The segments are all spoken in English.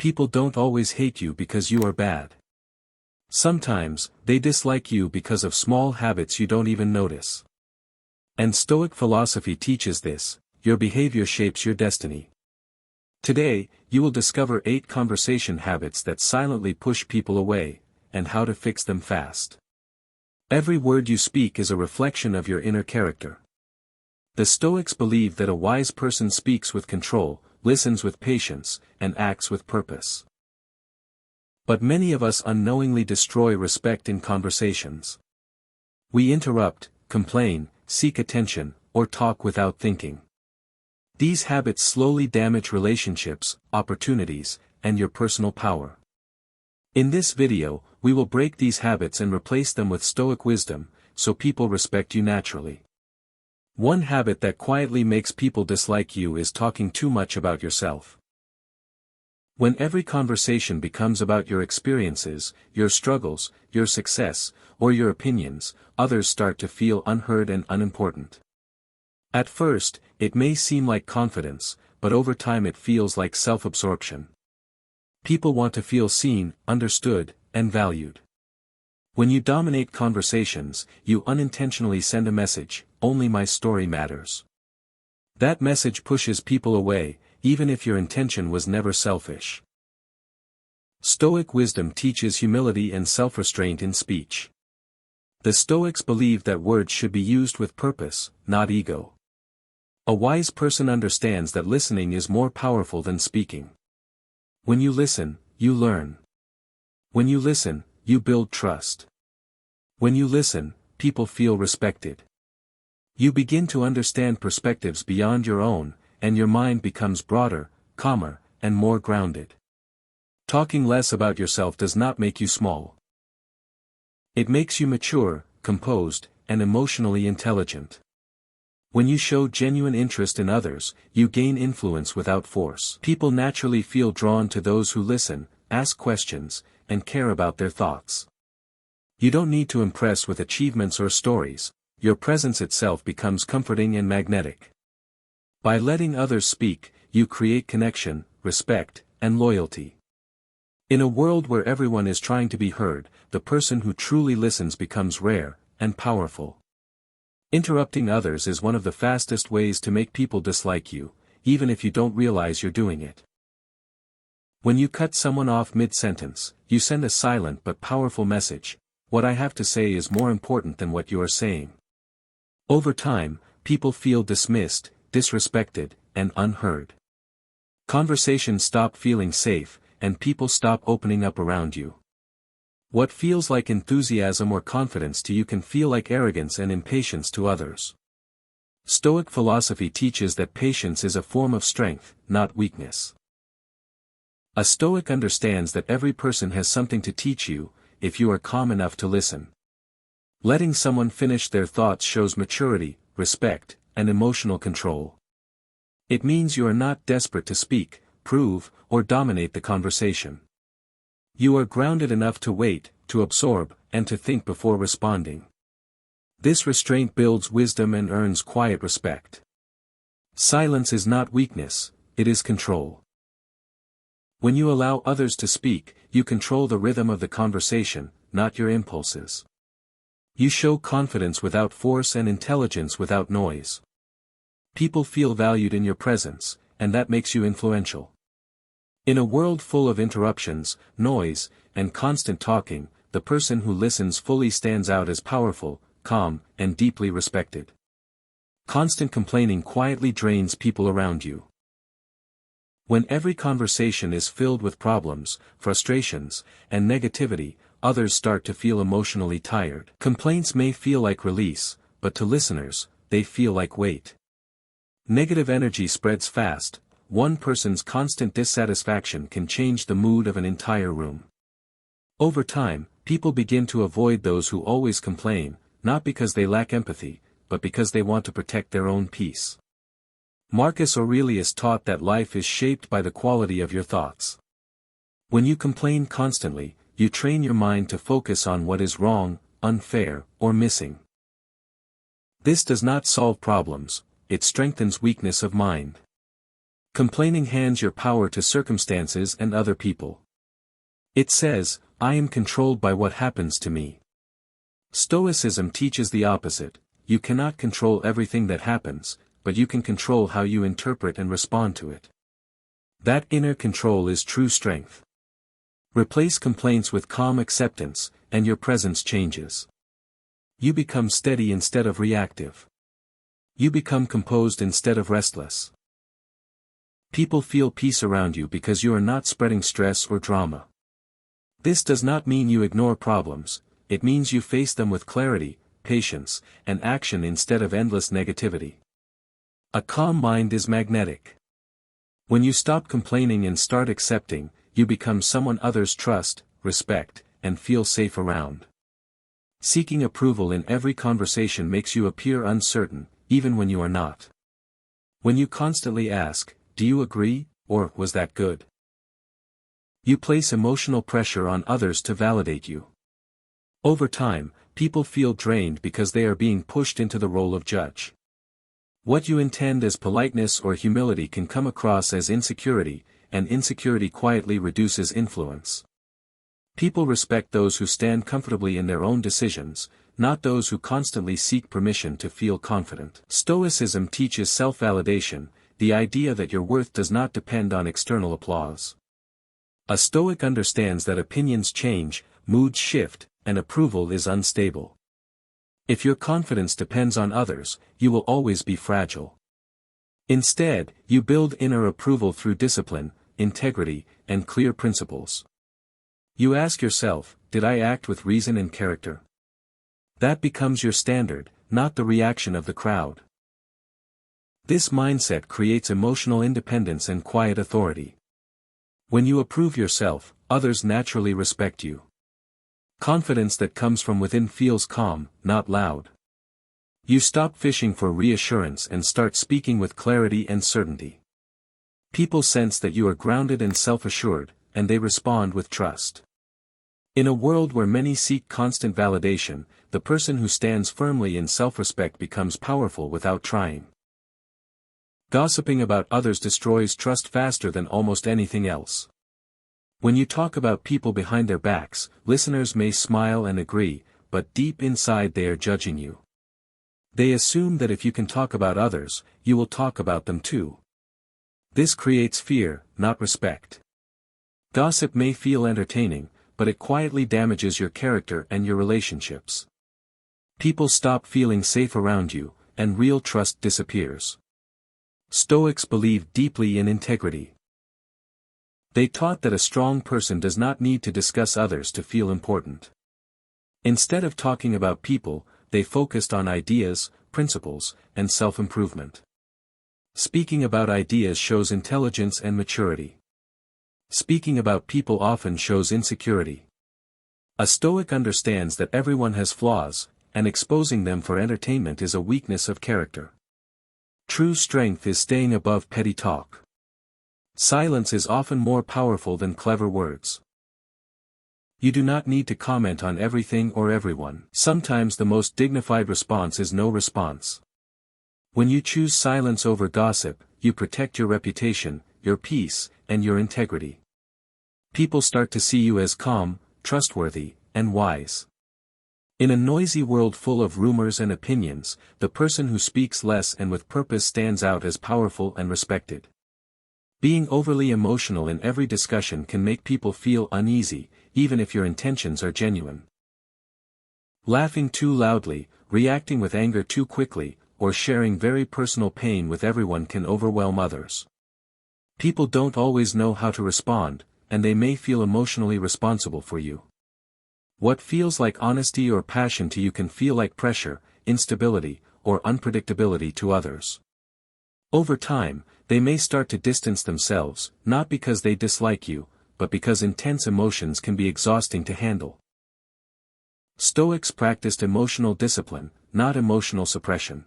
People don't always hate you because you are bad. Sometimes, they dislike you because of small habits you don't even notice. And Stoic philosophy teaches this: your behavior shapes your destiny. Today, you will discover 8 conversation habits that silently push people away, and how to fix them fast. Every word you speak is a reflection of your inner character. The Stoics believe that a wise person speaks with control, listens with patience, and acts with purpose. But many of us unknowingly destroy respect in conversations. We interrupt, complain, seek attention, or talk without thinking. These habits slowly damage relationships, opportunities, and your personal power. In this video, we will break these habits and replace them with Stoic wisdom, so people respect you naturally. One habit that quietly makes people dislike you is talking too much about yourself. When every conversation becomes about your experiences, your struggles, your success, or your opinions, others start to feel unheard and unimportant. At first, it may seem like confidence, but over time it feels like self-absorption. People want to feel seen, understood, and valued. When you dominate conversations, you unintentionally send a message: only my story matters. That message pushes people away, even if your intention was never selfish. Stoic wisdom teaches humility and self-restraint in speech. The Stoics believe that words should be used with purpose, not ego. A wise person understands that listening is more powerful than speaking. When you listen, you learn. When you listen, you build trust. When you listen, people feel respected. You begin to understand perspectives beyond your own, and your mind becomes broader, calmer, and more grounded. Talking less about yourself does not make you small. It makes you mature, composed, and emotionally intelligent. When you show genuine interest in others, you gain influence without force. People naturally feel drawn to those who listen, ask questions, and care about their thoughts. You don't need to impress with achievements or stories; your presence itself becomes comforting and magnetic. By letting others speak, you create connection, respect, and loyalty. In a world where everyone is trying to be heard, the person who truly listens becomes rare and powerful. Interrupting others is one of the fastest ways to make people dislike you, even if you don't realize you're doing it. When you cut someone off mid-sentence, you send a silent but powerful message: what I have to say is more important than what you are saying. Over time, people feel dismissed, disrespected, and unheard. Conversations stop feeling safe, and people stop opening up around you. What feels like enthusiasm or confidence to you can feel like arrogance and impatience to others. Stoic philosophy teaches that patience is a form of strength, not weakness. A Stoic understands that every person has something to teach you, if you are calm enough to listen. Letting someone finish their thoughts shows maturity, respect, and emotional control. It means you are not desperate to speak, prove, or dominate the conversation. You are grounded enough to wait, to absorb, and to think before responding. This restraint builds wisdom and earns quiet respect. Silence is not weakness, it is control. When you allow others to speak, you control the rhythm of the conversation, not your impulses. You show confidence without force and intelligence without noise. People feel valued in your presence, and that makes you influential. In a world full of interruptions, noise, and constant talking, the person who listens fully stands out as powerful, calm, and deeply respected. Constant complaining quietly drains people around you. When every conversation is filled with problems, frustrations, and negativity, others start to feel emotionally tired. Complaints may feel like release, but to listeners, they feel like weight. Negative energy spreads fast. One person's constant dissatisfaction can change the mood of an entire room. Over time, people begin to avoid those who always complain, not because they lack empathy, but because they want to protect their own peace. Marcus Aurelius taught that life is shaped by the quality of your thoughts. When you complain constantly, you train your mind to focus on what is wrong, unfair, or missing. This does not solve problems, it strengthens weakness of mind. Complaining hands your power to circumstances and other people. It says, I am controlled by what happens to me. Stoicism teaches the opposite: you cannot control everything that happens, but you can control how you interpret and respond to it. That inner control is true strength. Replace complaints with calm acceptance, and your presence changes. You become steady instead of reactive. You become composed instead of restless. People feel peace around you because you are not spreading stress or drama. This does not mean you ignore problems, it means you face them with clarity, patience, and action instead of endless negativity. A calm mind is magnetic. When you stop complaining and start accepting, you become someone others trust, respect, and feel safe around. Seeking approval in every conversation makes you appear uncertain, even when you are not. When you constantly ask, "Do you agree?" or "Was that good?" you place emotional pressure on others to validate you. Over time, people feel drained because they are being pushed into the role of judge. What you intend as politeness or humility can come across as insecurity, and insecurity quietly reduces influence. People respect those who stand comfortably in their own decisions, not those who constantly seek permission to feel confident. Stoicism teaches self-validation, the idea that your worth does not depend on external applause. A Stoic understands that opinions change, moods shift, and approval is unstable. If your confidence depends on others, you will always be fragile. Instead, you build inner approval through discipline, integrity, and clear principles. You ask yourself, did I act with reason and character? That becomes your standard, not the reaction of the crowd. This mindset creates emotional independence and quiet authority. When you approve yourself, others naturally respect you. Confidence that comes from within feels calm, not loud. You stop fishing for reassurance and start speaking with clarity and certainty. People sense that you are grounded and self-assured, and they respond with trust. In a world where many seek constant validation, the person who stands firmly in self-respect becomes powerful without trying. Gossiping about others destroys trust faster than almost anything else. When you talk about people behind their backs, listeners may smile and agree, but deep inside they are judging you. They assume that if you can talk about others, you will talk about them too. This creates fear, not respect. Gossip may feel entertaining, but it quietly damages your character and your relationships. People stop feeling safe around you, and real trust disappears. Stoics believe deeply in integrity. They taught that a strong person does not need to discuss others to feel important. Instead of talking about people, they focused on ideas, principles, and self-improvement. Speaking about ideas shows intelligence and maturity. Speaking about people often shows insecurity. A Stoic understands that everyone has flaws, and exposing them for entertainment is a weakness of character. True strength is staying above petty talk. Silence is often more powerful than clever words. You do not need to comment on everything or everyone. Sometimes the most dignified response is no response. When you choose silence over gossip, you protect your reputation, your peace, and your integrity. People start to see you as calm, trustworthy, and wise. In a noisy world full of rumors and opinions, the person who speaks less and with purpose stands out as powerful and respected. Being overly emotional in every discussion can make people feel uneasy, even if your intentions are genuine. Laughing too loudly, reacting with anger too quickly, or sharing very personal pain with everyone can overwhelm others. People don't always know how to respond, and they may feel emotionally responsible for you. What feels like honesty or passion to you can feel like pressure, instability, or unpredictability to others. Over time, they may start to distance themselves, not because they dislike you, but because intense emotions can be exhausting to handle. Stoics practiced emotional discipline, not emotional suppression.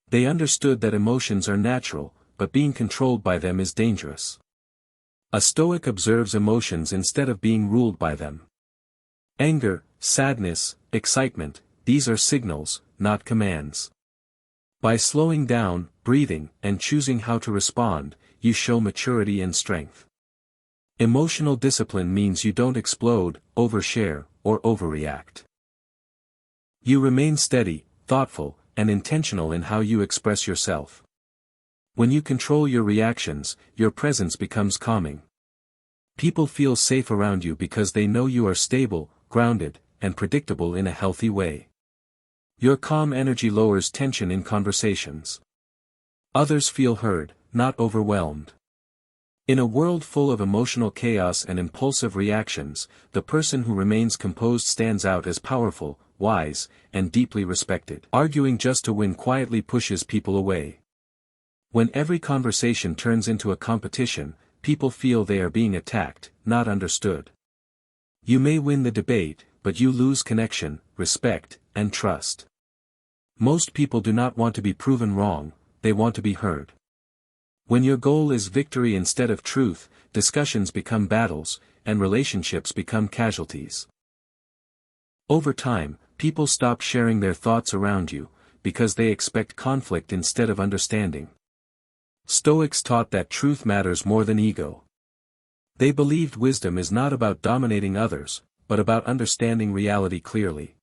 They understood that emotions are natural, but being controlled by them is dangerous. A Stoic observes emotions instead of being ruled by them. Anger, sadness, excitement, these are signals, not commands. By slowing down, breathing, and choosing how to respond, you show maturity and strength. Emotional discipline means you don't explode, overshare, or overreact. You remain steady, thoughtful, and intentional in how you express yourself. When you control your reactions, your presence becomes calming. People feel safe around you because they know you are stable, grounded, and predictable in a healthy way. Your calm energy lowers tension in conversations. Others feel heard, not overwhelmed. In a world full of emotional chaos and impulsive reactions, the person who remains composed stands out as powerful, wise, and deeply respected. Arguing just to win quietly pushes people away. When every conversation turns into a competition, people feel they are being attacked, not understood. You may win the debate, but you lose connection, respect, and trust. Most people do not want to be proven wrong, they want to be heard. When your goal is victory instead of truth, discussions become battles, and relationships become casualties. Over time, people stop sharing their thoughts around you, because they expect conflict instead of understanding. Stoics taught that truth matters more than ego. They believed wisdom is not about dominating others, but about understanding reality clearly.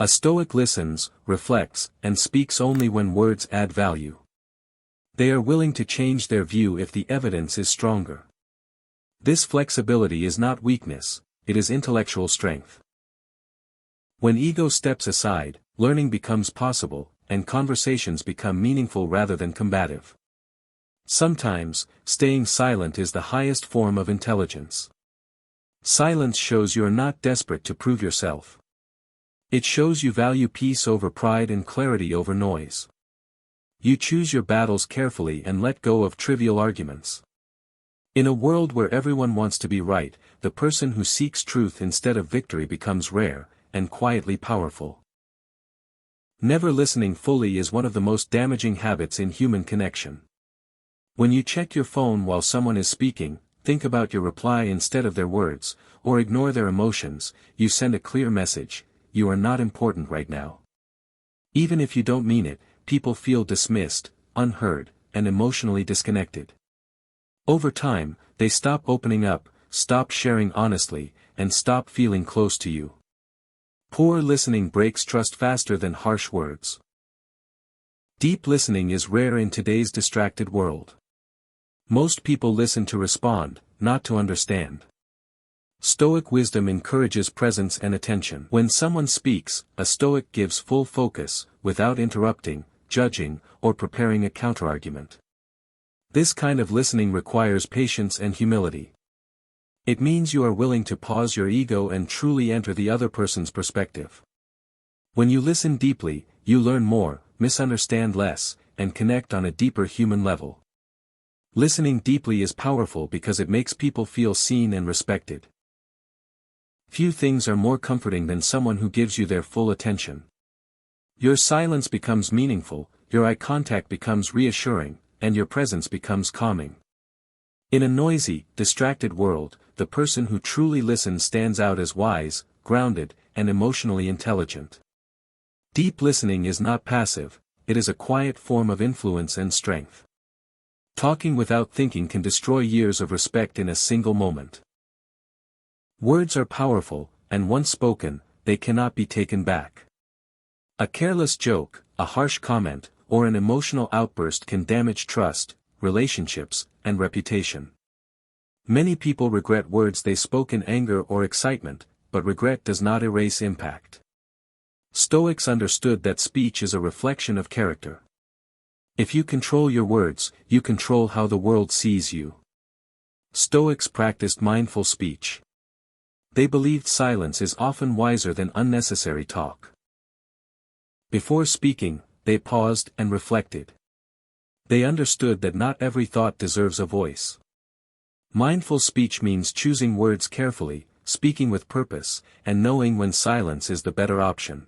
A Stoic listens, reflects, and speaks only when words add value. They are willing to change their view if the evidence is stronger. This flexibility is not weakness, it is intellectual strength. When ego steps aside, learning becomes possible, and conversations become meaningful rather than combative. Sometimes, staying silent is the highest form of intelligence. Silence shows you are not desperate to prove yourself. It shows you value peace over pride and clarity over noise. You choose your battles carefully and let go of trivial arguments. In a world where everyone wants to be right, the person who seeks truth instead of victory becomes rare, and quietly powerful. Never listening fully is one of the most damaging habits in human connection. When you check your phone while someone is speaking, think about your reply instead of their words, or ignore their emotions, you send a clear message: you are not important right now. Even if you don't mean it, people feel dismissed, unheard, and emotionally disconnected. Over time, they stop opening up, stop sharing honestly, and stop feeling close to you. Poor listening breaks trust faster than harsh words. Deep listening is rare in today's distracted world. Most people listen to respond, not to understand. Stoic wisdom encourages presence and attention. When someone speaks, a Stoic gives full focus, without interrupting, judging, or preparing a counterargument. This kind of listening requires patience and humility. It means you are willing to pause your ego and truly enter the other person's perspective. When you listen deeply, you learn more, misunderstand less, and connect on a deeper human level. Listening deeply is powerful because it makes people feel seen and respected. Few things are more comforting than someone who gives you their full attention. Your silence becomes meaningful, your eye contact becomes reassuring, and your presence becomes calming. In a noisy, distracted world, the person who truly listens stands out as wise, grounded, and emotionally intelligent. Deep listening is not passive, it is a quiet form of influence and strength. Talking without thinking can destroy years of respect in a single moment. Words are powerful, and once spoken, they cannot be taken back. A careless joke, a harsh comment, or an emotional outburst can damage trust, relationships, and reputation. Many people regret words they spoke in anger or excitement, but regret does not erase impact. Stoics understood that speech is a reflection of character. If you control your words, you control how the world sees you. Stoics practiced mindful speech. They believed silence is often wiser than unnecessary talk. Before speaking, they paused and reflected. They understood that not every thought deserves a voice. Mindful speech means choosing words carefully, speaking with purpose, and knowing when silence is the better option.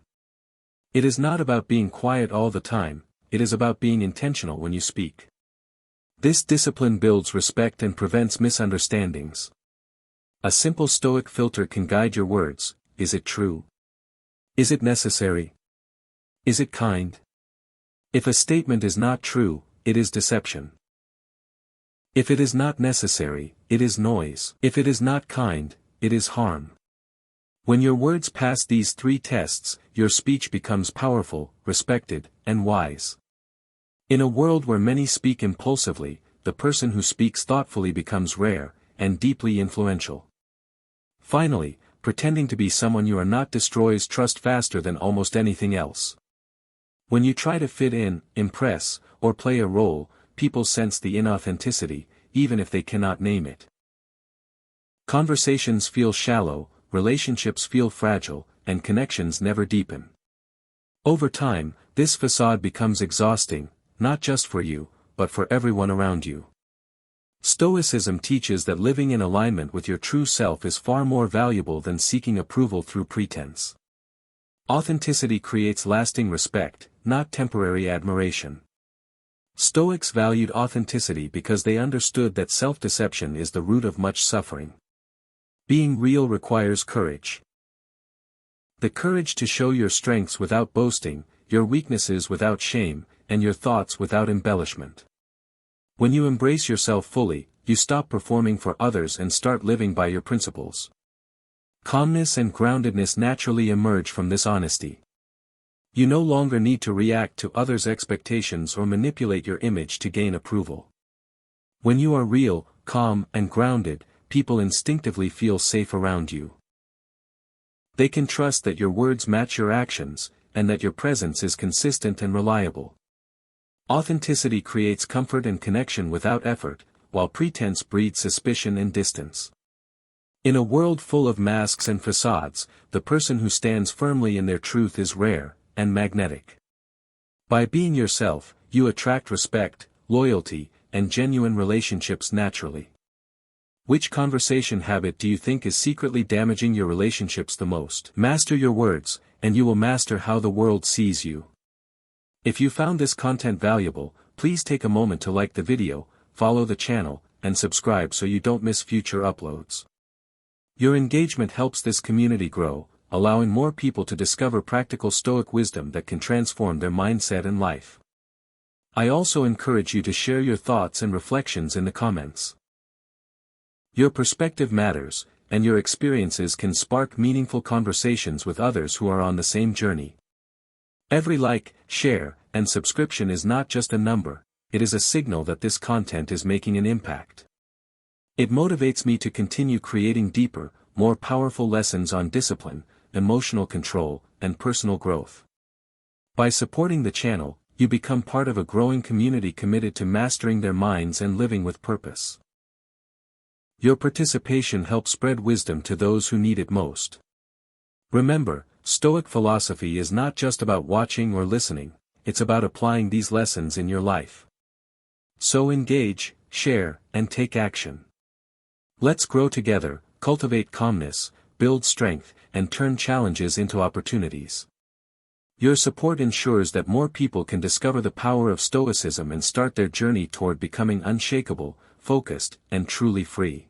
It is not about being quiet all the time, it is about being intentional when you speak. This discipline builds respect and prevents misunderstandings. A simple Stoic filter can guide your words: is it true? Is it necessary? Is it kind? If a statement is not true, it is deception. If it is not necessary, it is noise. If it is not kind, it is harm. When your words pass these three tests, your speech becomes powerful, respected, and wise. In a world where many speak impulsively, the person who speaks thoughtfully becomes rare, and deeply influential. Finally, pretending to be someone you are not destroys trust faster than almost anything else. When you try to fit in, impress, or play a role, people sense the inauthenticity, even if they cannot name it. Conversations feel shallow, relationships feel fragile, and connections never deepen. Over time, this facade becomes exhausting, not just for you, but for everyone around you. Stoicism teaches that living in alignment with your true self is far more valuable than seeking approval through pretense. Authenticity creates lasting respect, not temporary admiration. Stoics valued authenticity because they understood that self-deception is the root of much suffering. Being real requires courage. The courage to show your strengths without boasting, your weaknesses without shame, and your thoughts without embellishment. When you embrace yourself fully, you stop performing for others and start living by your principles. Calmness and groundedness naturally emerge from this honesty. You no longer need to react to others' expectations or manipulate your image to gain approval. When you are real, calm, and grounded, people instinctively feel safe around you. They can trust that your words match your actions, and that your presence is consistent and reliable. Authenticity creates comfort and connection without effort, while pretense breeds suspicion and distance. In a world full of masks and facades, the person who stands firmly in their truth is rare, and magnetic. By being yourself, you attract respect, loyalty, and genuine relationships naturally. Which conversation habit do you think is secretly damaging your relationships the most? Master your words, and you will master how the world sees you. If you found this content valuable, please take a moment to like the video, follow the channel, and subscribe so you don't miss future uploads. Your engagement helps this community grow, allowing more people to discover practical Stoic wisdom that can transform their mindset and life. I also encourage you to share your thoughts and reflections in the comments. Your perspective matters, and your experiences can spark meaningful conversations with others who are on the same journey. Every like, share, and subscription is not just a number, it is a signal that this content is making an impact. It motivates me to continue creating deeper, more powerful lessons on discipline, emotional control, and personal growth. By supporting the channel, you become part of a growing community committed to mastering their minds and living with purpose. Your participation helps spread wisdom to those who need it most. Remember, Stoic philosophy is not just about watching or listening, it's about applying these lessons in your life. So engage, share, and take action. Let's grow together, cultivate calmness, build strength, and turn challenges into opportunities. Your support ensures that more people can discover the power of Stoicism and start their journey toward becoming unshakable, focused, and truly free.